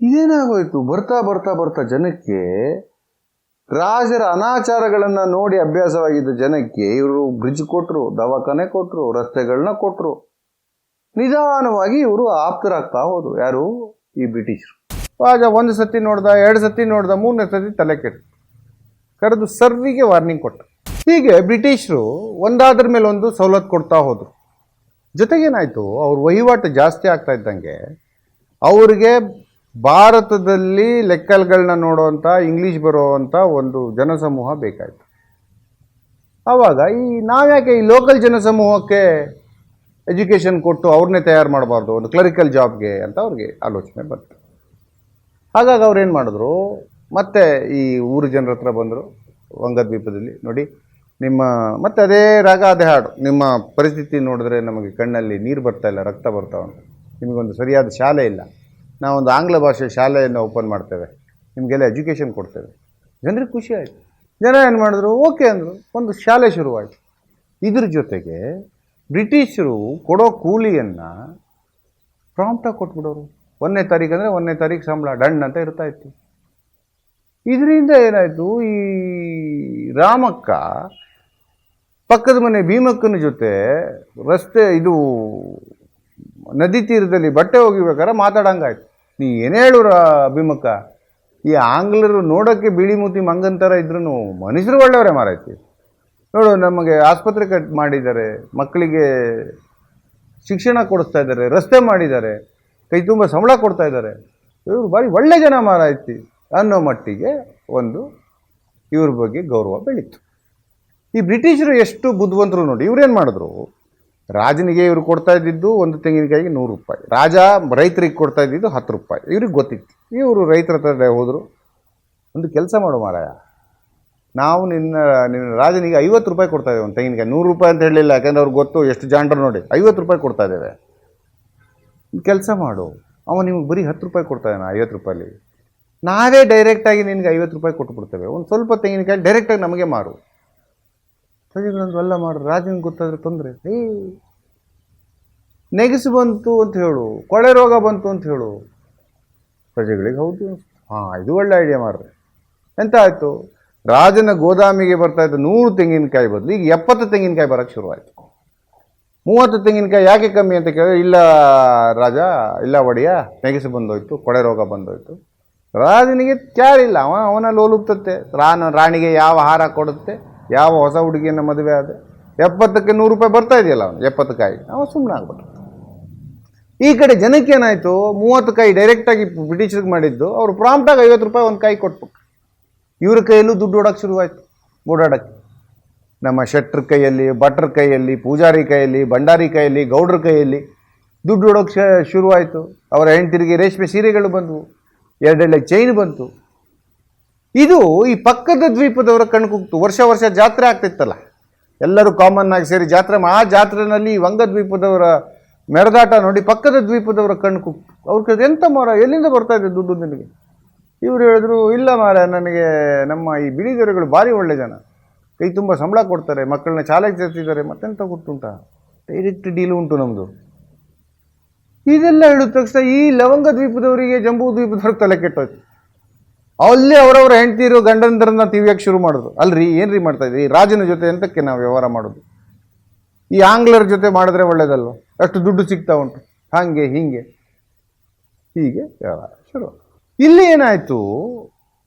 ಇದೇನಾಗೋಯ್ತು, ಬರ್ತಾ ಬರ್ತಾ ಬರ್ತಾ ಜನಕ್ಕೆ ರಾಜರ ಅನಾಚಾರಗಳನ್ನು ನೋಡಿ ಅಭ್ಯಾಸವಾಗಿದ್ದ ಜನಕ್ಕೆ ಇವರು ಬ್ರಿಡ್ಜ್ ಕೊಟ್ಟರು, ದವಾಖಾನೆ ಕೊಟ್ಟರು, ರಸ್ತೆಗಳನ್ನ ಕೊಟ್ಟರು. ನಿಧಾನವಾಗಿ ಇವರು ಆಪ್ತರಾಗ್ತಾ ಹೋದ್ರು. ಯಾರು? ಈ ಬ್ರಿಟಿಷರು. ರಾಜ ಒಂದು ಸತಿ ನೋಡ್ದ, 2 ಸತಿ ನೋಡ್ದ, 3ನೇ ಸತಿ ತಲೆ ಕೆಟ್ಟು ಕರೆದು ಸರ್ವಿಗೆ ವಾರ್ನಿಂಗ್ ಕೊಟ್ಟ. ಹೀಗೆ ಬ್ರಿಟಿಷರು ಒಂದಾದ್ರ ಮೇಲೆ ಒಂದು ಸವಲತ್ತು ಕೊಡ್ತಾ ಹೋದ್ರು. ಜೊತೆಗೇನಾಯಿತು, ಅವ್ರ ವಹಿವಾಟು ಜಾಸ್ತಿ ಆಗ್ತಾ ಇದ್ದಂಗೆ ಅವ್ರಿಗೆ ಭಾರತದಲ್ಲಿ ಲೆಕ್ಕಲ್ಗಳನ್ನ ನೋಡುವಂಥ, ಇಂಗ್ಲೀಷ್ ಬರುವಂಥ ಒಂದು ಜನಸಮೂಹ ಬೇಕಾಯಿತು. ಆವಾಗ ನಾವ್ಯಾಕೆ ಈ ಲೋಕಲ್ ಜನಸಮೂಹಕ್ಕೆ ಎಜುಕೇಷನ್ ಕೊಟ್ಟು ಅವ್ರನ್ನೇ ತಯಾರು ಮಾಡಬಾರ್ದು, ಒಂದು ಕ್ಲರಿಕಲ್ ಜಾಬ್ಗೆ ಅಂತ ಅವ್ರಿಗೆ ಆಲೋಚನೆ ಬಂತು. ಹಾಗಾಗಿ ಅವ್ರು ಏನು ಮಾಡಿದ್ರು, ಮತ್ತೆ ಈ ಊರು ಜನರ ಹತ್ರ ಬಂದರು ವಂಗದ್ವೀಪದಲ್ಲಿ. ನೋಡಿ ಮತ್ತೆ ಅದೇ ರಾಗ ಅದೇ ಹಾಡು, ನಿಮ್ಮ ಪರಿಸ್ಥಿತಿ ನೋಡಿದ್ರೆ ನಮಗೆ ಕಣ್ಣಲ್ಲಿ ನೀರು ಬರ್ತಾ ಇಲ್ಲ, ರಕ್ತ ಬರ್ತಾ ಉಂಟು, ನಿಮಗೊಂದು ಸರಿಯಾದ ಶಾಲೆ ಇಲ್ಲ, ನಾವೊಂದು ಆಂಗ್ಲ ಭಾಷೆ ಶಾಲೆಯನ್ನು ಓಪನ್ ಮಾಡ್ತೇವೆ, ನಿಮಗೆಲ್ಲ ಎಜುಕೇಷನ್ ಕೊಡ್ತೇವೆ. ಜನರಿಗೆ ಖುಷಿ ಆಯಿತು. ಜನ ಏನು ಮಾಡಿದ್ರು, ಓಕೆ ಅಂದರು. ಒಂದು ಶಾಲೆ ಶುರುವಾಯಿತು. ಇದ್ರ ಜೊತೆಗೆ ಬ್ರಿಟಿಷರು ಕೊಡೋ ಕೂಲಿಯನ್ನು ಪ್ರಾಂಪ್ಟಾಗಿ ಕೊಟ್ಬಿಡೋರು. 1ನೇ ತಾರೀಕು ಅಂದರೆ 1ನೇ ತಾರೀಕು ಸಂಬಳ ಡಣ್ ಅಂತ ಇರ್ತಾಯಿತ್ತು. ಇದರಿಂದ ಏನಾಯಿತು, ಈ ರಾಮಕ್ಕ ಪಕ್ಕದ ಮನೆ ಭೀಮಕ್ಕನ ಜೊತೆ ನದಿ ತೀರದಲ್ಲಿ ಬಟ್ಟೆ ಒಗಿಬೇಕಾದ್ರೆ ಮಾತಾಡಂಗಾಯ್ತು. ನೀ ಏನೇ ಹೇಳು ಭೀಮಕ್ಕ, ಈ ಆಂಗ್ಲರು ನೋಡೋಕ್ಕೆ ಬಿಳಿ ಮೂತಿ ಮಂಗನ ಥರ ಇದ್ರೂ ಮನುಷ್ಯರು ಒಳ್ಳೆಯವರೇ ಮಾರಾಯ್ತಿ. ನೋಡು, ನಮಗೆ ಆಸ್ಪತ್ರೆ ಮಾಡಿದ್ದಾರೆ, ಮಕ್ಕಳಿಗೆ ಶಿಕ್ಷಣ ಕೊಡಿಸ್ತಾ ಇದ್ದಾರೆ, ರಸ್ತೆ ಮಾಡಿದ್ದಾರೆ, ಕೈ ತುಂಬ ಸಂಬಳ ಕೊಡ್ತಾ ಇದ್ದಾರೆ, ಇವರು ಭಾರಿ ಒಳ್ಳೆ ಜನ ಮಾರಾಯ್ತಿ ಅನ್ನೋ ಮಟ್ಟಿಗೆ ಒಂದು ಇವ್ರ ಬಗ್ಗೆ ಗೌರವ ಬೆಳೀತು. ಈ ಬ್ರಿಟಿಷರು ಎಷ್ಟು ಬುದ್ಧಿವಂತರು ನೋಡಿ. ಇವ್ರೇನು ಮಾಡಿದ್ರು, ರಾಜನಿಗೆ ಇವರು ಕೊಡ್ತಾ ಇದ್ದಿದ್ದು ಒಂದು ತೆಂಗಿನಕಾಯಿಗೆ 100 ರೂಪಾಯಿ, ರಾಜ ರೈತರಿಗೆ ಕೊಡ್ತಾ ಇದ್ದಿದ್ದು 10 ರೂಪಾಯಿ. ಇವ್ರಿಗೆ ಗೊತ್ತಿತ್ತು. ಇವರು ರೈತರ ಹತ್ರ ಹೋದರು, ಒಂದು ಕೆಲಸ ಮಾಡು ಮಾರಾಯ, ನಾವು ನಿನ್ನ ರಾಜನಿಗೆ 50 ರೂಪಾಯಿ ಕೊಡ್ತಾ ಇದ್ದೇವೆ, ಒಂದು ತೆಂಗಿನಕಾಯಿ 100 ರೂಪಾಯಿ ಅಂತ ಹೇಳಲಿಲ್ಲ, ಯಾಕಂದ್ರೆ ಅವ್ರಿಗೆ ಗೊತ್ತು ಎಷ್ಟು ಜಾಂಡ್ರು ನೋಡಿ, 50 ರೂಪಾಯಿ ಕೊಡ್ತಾ ಇದ್ದೇವೆ, ಕೆಲಸ ಮಾಡು. ಅವ ನಿಮಗೆ ಬರೀ 10 ರೂಪಾಯಿ ಕೊಡ್ತಾ ಇದ್ದಾನೆ, 50 ರೂಪಾಯಲ್ಲಿ ನಾವೇ ಡೈರೆಕ್ಟಾಗಿ ನಿನಗೆ 50 ರೂಪಾಯಿ ಕೊಟ್ಟುಬಿಡ್ತೇವೆ, ಒಂದು ಸ್ವಲ್ಪ ತೆಂಗಿನಕಾಯಿ ಡೈರೆಕ್ಟಾಗಿ ನಮಗೆ ಮಾರು. ಪ್ರಜೆಗಳಂದು ಎಲ್ಲ ಮಾಡು, ರಾಜನಿಗೆ ಗೊತ್ತಾದರೆ ತೊಂದರೆ. ನೆಗೆಸು ಬಂತು ಅಂತ ಹೇಳು, ಕೊಳೆ ರೋಗ ಬಂತು ಅಂತ ಹೇಳು. ಪ್ರಜೆಗಳಿಗೆ ಹೌದು, ಇದು ಒಳ್ಳೆ ಐಡಿಯಾ ಮಾರ್ರೆ. ಎಂತ ಆಯಿತು, ರಾಜನ ಗೋದಾಮಿಗೆ ಬರ್ತಾಯಿತ್ತು 100 ತೆಂಗಿನಕಾಯಿ ಬದಲು ಈಗ 70 ತೆಂಗಿನಕಾಯಿ ಬರೋಕ್ಕೆ ಶುರುವಾಯಿತು. 30 ತೆಂಗಿನಕಾಯಿ ಯಾಕೆ ಕಮ್ಮಿ ಅಂತ ಕೇಳಿದ್ರೆ, ಇಲ್ಲ ರಾಜ, ಇಲ್ಲ ಒಡೆಯ, ನೆಗೆಸು ಬಂದೋಯ್ತು, ಕೊಳೆ ರೋಗ ಬಂದೋಯ್ತು. ರಾಜನಿಗೆ ಕ್ಯಾರಿಲ್ಲ, ಅವನ ಲೋಲುಪ್ತತ್ತೆ. ರಾಣಿಗೆ ಯಾವ ಆಹಾರ ಕೊಡುತ್ತೆ, ಯಾವ ಹೊಸ ಹುಡುಗಿಯನ್ನು ಮದುವೆ ಆದ, 70ಕ್ಕೆ 100 ರೂಪಾಯಿ ಬರ್ತಾ ಇದೆಯಲ್ಲ, ಅವನು 70 ಕಾಯಿ, ಅವನು ಸುಮ್ಮನೆ ಆಗ್ಬಿಟ್ಟು. ಈ ಕಡೆ ಜನಕ್ಕೆ ಏನಾಯಿತು, 30 ಕಾಯಿ ಡೈರೆಕ್ಟಾಗಿ ಬ್ರಿಟಿಷರಿಗೆ ಮಾಡಿದ್ದು, ಅವರು ಪ್ರಾಂಪ್ಟಾಗಿ 50 ರೂಪಾಯಿ ಒಂದು ಕಾಯಿ ಕೊಟ್ಬಿಟ್ಟು ಇವ್ರ ಕೈಯಲ್ಲೂ ದುಡ್ಡು ಓಡೋಕ್ಕೆ ಶುರುವಾಯಿತು. ಓಡಾಡೋಕ್ಕೆ ನಮ್ಮ ಶೆಟ್ರ ಕೈಯಲ್ಲಿ, ಭಟ್ರ ಕೈಯಲ್ಲಿ, ಪೂಜಾರಿ ಕೈಯಲ್ಲಿ, ಭಂಡಾರಿ ಕೈಯಲ್ಲಿ, ಗೌಡ್ರ ಕೈಯಲ್ಲಿ ದುಡ್ಡು ಓಡೋಕ್ಕೆ ಶುರುವಾಯಿತು. ಅವರ ಹೆಂಡತಿರಿಗೆ ರೇಷ್ಮೆ ಸೀರೆಗಳು ಬಂದವು, 2 ಚೈನ್ ಬಂತು. ಇದು ಈ ಪಕ್ಕದ ದ್ವೀಪದವರ ಕಣ್ಕುಗ್ತು. ವರ್ಷ ಜಾತ್ರೆ ಆಗ್ತಿತ್ತಲ್ಲ, ಎಲ್ಲರೂ ಕಾಮನ್ ಆಗಿ ಸೇರಿ ಜಾತ್ರೆ. ಆ ಜಾತ್ರೆಯಲ್ಲಿ ವಂಗ ದ್ವೀಪದವರ ಮೆರೆದಾಟ ನೋಡಿ ಪಕ್ಕದ ದ್ವೀಪದವರ ಕಣ್ಕುಗ್ತು. ಅವ್ರ ಎಂತ ಮಾರ, ಎಲ್ಲಿಂದ ಬರ್ತಾ ಇದೆ ದುಡ್ಡು ನಿನಗೆ? ಇವರು ಹೇಳಿದ್ರು, ಇಲ್ಲ ಮಾರ, ನನಗೆ ನಮ್ಮ ಈ ಬಿಳಿ ದೊರೆಗಳು ಭಾರಿ ಒಳ್ಳೆ ಜನ, ಕೈ ತುಂಬ ಸಂಬಳ ಕೊಡ್ತಾರೆ, ಮಕ್ಕಳನ್ನ ಶಾಲೆಗೆ ಸೇರ್ತಿದ್ದಾರೆ, ಮತ್ತೆಂತ ಗೊತ್ತುಂಟ, ಡೈರೆಕ್ಟ್ ಡೀಲ್ ಉಂಟು ನಮ್ಮದು. ಇದೆಲ್ಲ ಹೇಳಿದ ತಕ್ಷಣ ಈ ಲವಂಗ ದ್ವೀಪದವರಿಗೆ, ಜಂಬೂ ದ್ವೀಪದವ್ರಿಗೆ ತಲೆ ಕೆಟ್ಟೋಯ್ತು. ಅಲ್ಲಿ ಅವರವರ ಹೆಂಡ್ತಿರು ಗಂಡಂದರನ್ನ ತಿವಿಯಕ್ಕೆ ಶುರು ಮಾಡಿದ್ರು. ಅಲ್ರಿ, ಏನ್ರಿ ಮಾಡ್ತಾ ಇದ್ರಿ, ರಾಜನ ಜೊತೆ ಎಂತಕ್ಕೆ ನಾವು ವ್ಯವಹಾರ ಮಾಡೋದು, ಈ ಆಂಗ್ಲರ ಜೊತೆ ಮಾಡಿದ್ರೆ ಒಳ್ಳೇದಲ್ವ, ಅಷ್ಟು ದುಡ್ಡು ಸಿಗ್ತಾ ಉಂಟು, ಹಾಗೆ ಹೀಗೆ ವ್ಯವಹಾರ ಶುರು. ಇಲ್ಲಿ ಏನಾಯಿತು,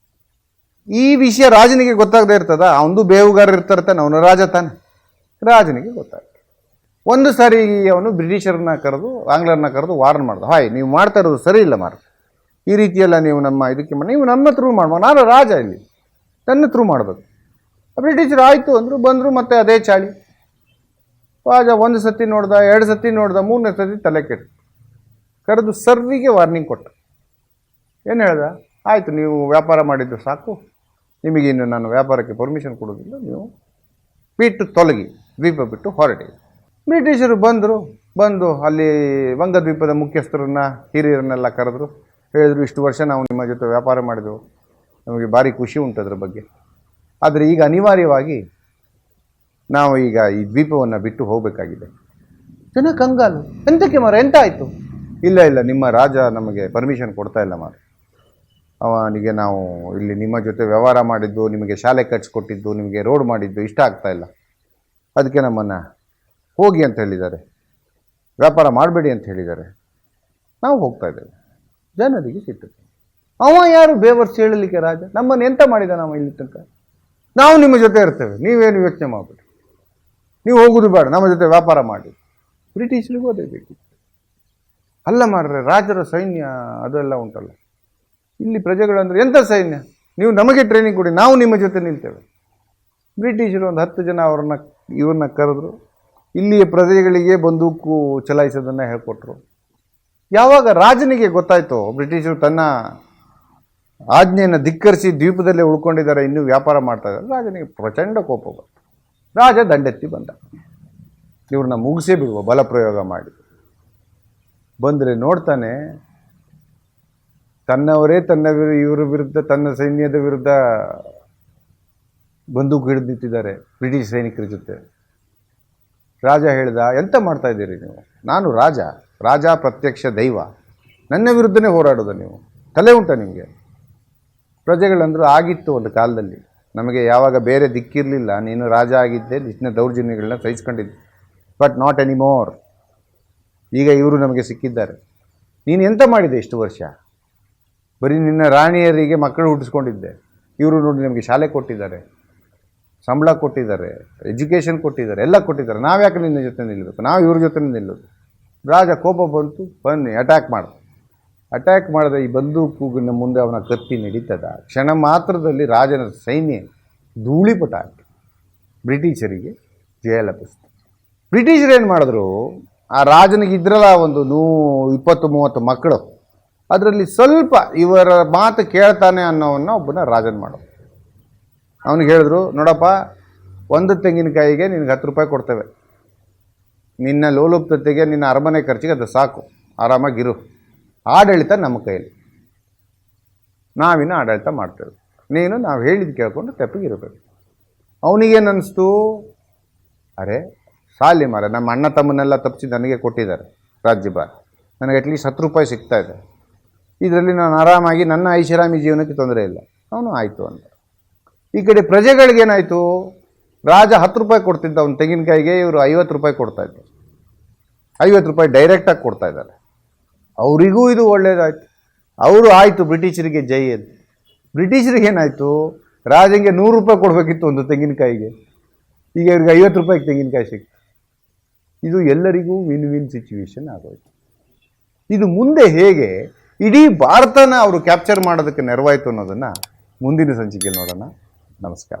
ಈ ವಿಷಯ ರಾಜನಿಗೆ ಗೊತ್ತಾಗದೇ ಇರ್ತದ, ಅವನು ಬೇಹುಗಾರರು ಇರ್ತಾನೆ, ಅವನು ರಾಜ ತಾನೆ, ರಾಜನಿಗೆ ಗೊತ್ತಾಗ್ತದೆ. ಒಂದು ಸಾರಿ ಅವನು ಬ್ರಿಟಿಷರನ್ನ ಕರೆದು, ಆಂಗ್ಲರನ್ನ ಕರೆದು ವಾರ್ನ್ ಮಾಡ್ದ, ಹಾಯ್, ನೀವು ಮಾಡ್ತಾ ಇರೋದು ಸರಿ ಇಲ್ಲ ಮಾರ, ಈ ರೀತಿಯೆಲ್ಲ ನೀವು ನೀವು ನಮ್ಮ ಥ್ರೂ ಮಾಡ್ಬೋದು, ನಾನು ರಾಜ, ಇಲ್ಲಿ ನನ್ನ ಥ್ರೂ ಮಾಡಬೇಕು. ಬ್ರಿಟಿಷರು ಆಯಿತು ಅಂದರು, ಬಂದರು, ಮತ್ತೆ ಅದೇ ಚಾಳಿ. ರಾಜ 1 ಸತಿ ನೋಡ್ದ, 2 ಸತಿ ನೋಡ್ದ, 3ನೇ ಸತಿ ತಲೆ ಕೆಟ್ಟು ಕರೆದು ಸರ್ವಿಗೆ ವಾರ್ನಿಂಗ್ ಕೊಟ್ಟ. ಏನು ಹೇಳ್ದ, ಆಯಿತು, ನೀವು ವ್ಯಾಪಾರ ಮಾಡಿದ್ದು ಸಾಕು, ನಿಮಗಿನ್ನು ನಾನು ವ್ಯಾಪಾರಕ್ಕೆ ಪರ್ಮಿಷನ್ ಕೊಡೋದಿಲ್ಲ, ನೀವು ಬಿಟ್ಟು ತೊಲಗಿ, ದ್ವೀಪ ಬಿಟ್ಟು ಹೊರಟಿ. ಬ್ರಿಟಿಷರು ಬಂದು ಅಲ್ಲಿ ವಂಗದ್ವೀಪದ ಮುಖ್ಯಸ್ಥರನ್ನ, ಹಿರಿಯರನ್ನೆಲ್ಲ ಕರೆದ್ರು. ಹೇಳಿದ್ರು, ಇಷ್ಟು ವರ್ಷ ನಾವು ನಿಮ್ಮ ಜೊತೆ ವ್ಯಾಪಾರ ಮಾಡಿದೆವು, ನಮಗೆ ಭಾರಿ ಖುಷಿ ಉಂಟು ಅದರ ಬಗ್ಗೆ, ಆದರೆ ಈಗ ಅನಿವಾರ್ಯವಾಗಿ ನಾವು ಈಗ ಈ ದ್ವೀಪವನ್ನು ಬಿಟ್ಟು ಹೋಗಬೇಕಾಗಿದೆ. ಜನ ಕಂಗಾಲು, ಎಂತಕ್ಕೆ ಮಾರ, ಎಂತ ಆಯಿತು? ಇಲ್ಲ ನಿಮ್ಮ ರಾಜ ನಮಗೆ ಪರ್ಮಿಷನ್ ಕೊಡ್ತಾ ಇಲ್ಲ ಮಾರ, ಅವನಿಗೆ ನಾವು ಇಲ್ಲಿ ನಿಮ್ಮ ಜೊತೆ ವ್ಯವಹಾರ ಮಾಡಿದ್ದು, ನಿಮಗೆ ಶಾಲೆ ಕಟ್ಸ್ಕೊಟ್ಟಿದ್ದು, ನಿಮಗೆ ರೋಡ್ ಮಾಡಿದ್ದು ಇಷ್ಟ ಆಗ್ತಾ ಇಲ್ಲ, ಅದಕ್ಕೆ ನಮ್ಮನ್ನು ಹೋಗಿ ಅಂತ ಹೇಳಿದ್ದಾರೆ, ವ್ಯಾಪಾರ ಮಾಡಬೇಡಿ ಅಂತ ಹೇಳಿದ್ದಾರೆ. ನಾವು ಹೋಗ್ತಾ ಇದ್ದೇವೆ. ಜನರಿಗೆ ಸಿಟ್ಟು. ಅವ ಯಾರು ಬೇವರ್ಸಿ ಹೇಳಲಿಕ್ಕೆ ರಾಜ? ನಮ್ಮನ್ನು ಎಂತ ಮಾಡಿದ ನಾವು ಇಲ್ಲಿ ತನಕ? ನಾವು ನಿಮ್ಮ ಜೊತೆ ಇರ್ತೇವೆ, ನೀವೇನು ಯೋಚನೆ ಮಾಡಿಬಿಡಿ, ನೀವು ಹೋಗೋದು ಬೇಡ, ನಮ್ಮ ಜೊತೆ ವ್ಯಾಪಾರ ಮಾಡಿ. ಬ್ರಿಟಿಷರಿಗೂ ಅದೇ ಬೇಕಿತ್ತು. ಅಲ್ಲ ಮಾರ್ರೆ, ರಾಜರ ಸೈನ್ಯ ಅದೆಲ್ಲ ಉಂಟಲ್ಲ, ಇಲ್ಲಿ ಪ್ರಜೆಗಳಂದ್ರೆ ಎಂಥ ಸೈನ್ಯ? ನೀವು ನಮಗೆ ಟ್ರೈನಿಂಗ್ ಕೊಡಿ, ನಾವು ನಿಮ್ಮ ಜೊತೆ ನಿಲ್ತೇವೆ. ಬ್ರಿಟಿಷರು ಒಂದು 10 ಜನ ಇವ್ರನ್ನ ಕರೆದ್ರು, ಇಲ್ಲಿಯ ಪ್ರಜೆಗಳಿಗೆ ಬಂದೂಕು ಚಲಾಯಿಸೋದನ್ನು ಹೇಳ್ಕೊಟ್ರು. ಯಾವಾಗ ರಾಜನಿಗೆ ಗೊತ್ತಾಯ್ತು ಬ್ರಿಟಿಷರು ತನ್ನ ಆಜ್ಞೆಯನ್ನು ಧಿಕ್ಕರಿಸಿ ದ್ವೀಪದಲ್ಲೇ ಉಳ್ಕೊಂಡಿದ್ದಾರೆ, ಇನ್ನೂ ವ್ಯಾಪಾರ ಮಾಡ್ತಾ ಇದ್ದಾರೆ, ರಾಜನಿಗೆ ಪ್ರಚಂಡ ಕೋಪ ಬಂತು. ರಾಜ ದಂಡೆತ್ತಿ ಬಂದ, ಇವ್ರನ್ನ ಮುಗಿಸೇ ಬಿಡುವ ಬಲಪ್ರಯೋಗ ಮಾಡಿ. ಬಂದರೆ ನೋಡ್ತಾನೆ, ತನ್ನವರೇ ಇವರ ವಿರುದ್ಧ, ತನ್ನ ಸೈನ್ಯದ ವಿರುದ್ಧ ಬಂದೂಕು ಹಿಡಿದು ನಿಂತಿದ್ದಾರೆ ಬ್ರಿಟಿಷ್ ಸೈನಿಕರ ಜೊತೆ. ರಾಜ ಹೇಳ್ದ, ಎಂತ ಮಾಡ್ತಾ ಇದ್ದೀರಿ ನೀವು? ನಾನು ರಾಜ ಪ್ರತ್ಯಕ್ಷ ದೈವ, ನನ್ನ ವಿರುದ್ಧನೇ ಹೋರಾಡೋದು ನೀವು? ತಲೆ ಉಂಟ ನಿಮಗೆ? ಪ್ರಜೆಗಳಂದ್ರು, ಆಗಿತ್ತು ಒಂದು ಕಾಲದಲ್ಲಿ, ನಮಗೆ ಯಾವಾಗ ಬೇರೆ ದಿಕ್ಕಿರಲಿಲ್ಲ, ನೀನು ರಾಜ ಆಗಿದ್ದೆ, ಇಷ್ಟನ್ನ ದೌರ್ಜನ್ಯಗಳನ್ನ ಸಹಿಸ್ಕೊಂಡಿದ್ದೆ, ಬಟ್ ನಾಟ್ ಎನಿಮೋರ್. ಈಗ ಇವರು ನಮಗೆ ಸಿಕ್ಕಿದ್ದಾರೆ. ನೀನು ಎಂತ ಮಾಡಿದೆ ಇಷ್ಟು ವರ್ಷ? ಬರೀ ನಿನ್ನ ರಾಣಿಯರಿಗೆ ಮಕ್ಕಳು ಹುಟ್ಟಿಸ್ಕೊಂಡಿದ್ದೆ, ಇವರು ನೋಡಿ ನಮಗೆ ಶಾಲೆ ಕೊಟ್ಟಿದ್ದಾರೆ, ಸಂಬಳ ಕೊಟ್ಟಿದ್ದಾರೆ, ಎಜುಕೇಷನ್ ಕೊಟ್ಟಿದ್ದಾರೆ, ಎಲ್ಲ ಕೊಟ್ಟಿದ್ದಾರೆ, ನಾವು ಯಾಕೆ ನಿನ್ನ ಜೊತೆ ನಿಲ್ಲಬೇಕು? ನಾವು ಇವ್ರ ಜೊತೆ ನಿಲ್ಲೋದು. ರಾಜ ಕೋಪ ಬಂತು, ಬನ್ನಿ ಅಟ್ಯಾಕ್ ಮಾಡಿದ. ಈ ಬಂದೂಕಿನ ಮುಂದೆ ಅವನ ಕತ್ತಿ ನಡೀತದ. ಕ್ಷಣ ಮಾತ್ರದಲ್ಲಿ ರಾಜನ ಸೈನ್ಯ ಧೂಳಿಪಟ ಹಾಕಿ ಬ್ರಿಟಿಷರಿಗೆ ಜಯ ಲಭಿಸ್ತು. ಬ್ರಿಟಿಷರು ಏನು ಮಾಡಿದ್ರು, ಆ ರಾಜನಿಗಿದ್ರಲ್ಲ ಒಂದು 20-30 ಮಕ್ಕಳು, ಅದರಲ್ಲಿ ಸ್ವಲ್ಪ ಇವರ ಮಾತು ಕೇಳ್ತಾನೆ ಅನ್ನೋವನ್ನ ಒಬ್ಬನ ರಾಜನ ಮಾಡೋದು. ಅವನಿಗೆ ಹೇಳಿದ್ರು, ನೋಡಪ್ಪ, ಒಂದು ತೆಂಗಿನಕಾಯಿಗೆ ನಿನಗೆ 10 ರೂಪಾಯಿ ಕೊಡ್ತೇವೆ, ನಿನ್ನ ಲೋಲುಪ್ತತೆಗೆ, ನಿನ್ನ ಅರಮನೆ ಖರ್ಚಿಗೆ ಅದು ಸಾಕು, ಆರಾಮಾಗಿರು. ಆಡಳಿತ ನಮ್ಮ ಕೈಯಲ್ಲಿ, ನಾವಿನ್ನು ಆಡಳಿತ ಮಾಡ್ತೇವೆ, ನೀನು ನಾವು ಹೇಳಿದ್ದು ಕೇಳ್ಕೊಂಡು ತೆಪ್ಪಗಿರಬೇಕು. ಅವನಿಗೇನು ಅನ್ನಿಸ್ತು, ಅರೆ ಸಾಲಿ ಮಾರ, ನಮ್ಮ ಅಣ್ಣ ತಮ್ಮನ್ನೆಲ್ಲ ತಪ್ಪಿಸಿ ನನಗೆ ಕೊಟ್ಟಿದ್ದಾರೆ ರಾಜ್ಯಭಾರ, ನನಗೆ ಅಟ್ಲೀಸ್ಟ್ 10 ರೂಪಾಯಿ ಸಿಗ್ತಾ ಇದೆ, ಇದರಲ್ಲಿ ನಾನು ಆರಾಮಾಗಿ ನನ್ನ ಐಷಾರಾಮಿ ಜೀವನಕ್ಕೆ ತೊಂದರೆ ಇಲ್ಲ. ಅವನು ಆಯಿತು ಅಂತ. ಈ ಕಡೆ ಪ್ರಜೆಗಳಿಗೇನಾಯಿತು, ರಾಜ 10 ರೂಪಾಯಿ ಕೊಡ್ತಿದ್ದ ಒಂದು ತೆಂಗಿನಕಾಯಿಗೆ, ಇವರು 50 ರೂಪಾಯಿ ಕೊಡ್ತಾಯಿದ್ರು. 50 ರೂಪಾಯಿ ಡೈರೆಕ್ಟಾಗಿ ಕೊಡ್ತಾ ಇದ್ದಾರೆ. ಅವರಿಗೂ ಇದು ಒಳ್ಳೆಯದಾಯಿತು. ಅವರು ಆಯಿತು ಬ್ರಿಟಿಷರಿಗೆ ಜೈ ಅಂತ. ಬ್ರಿಟಿಷರಿಗೇನಾಯಿತು, ರಾಜಂಗೆ 100 ರೂಪಾಯಿ ಕೊಡಬೇಕಿತ್ತು ಒಂದು ತೆಂಗಿನಕಾಯಿಗೆ, ಈಗ ಇವ್ರಿಗೆ 50 ರೂಪಾಯಿಗೆ ತೆಂಗಿನಕಾಯಿ ಸಿಕ್ತು. ಇದು ಎಲ್ಲರಿಗೂ ವಿನ್ ವಿನ್ ಸಿಚುವೇಶನ್ ಆಗೋಯ್ತು. ಇದು ಮುಂದೆ ಹೇಗೆ ಇಡೀ ಭಾರತನ ಅವರು ಕ್ಯಾಪ್ಚರ್ ಮಾಡೋದಕ್ಕೆ ನೆರವಾಯಿತು ಅನ್ನೋದನ್ನು ಮುಂದಿನ ಸಂಚಿಕೆ ನೋಡೋಣ. ನಮಸ್ಕಾರ.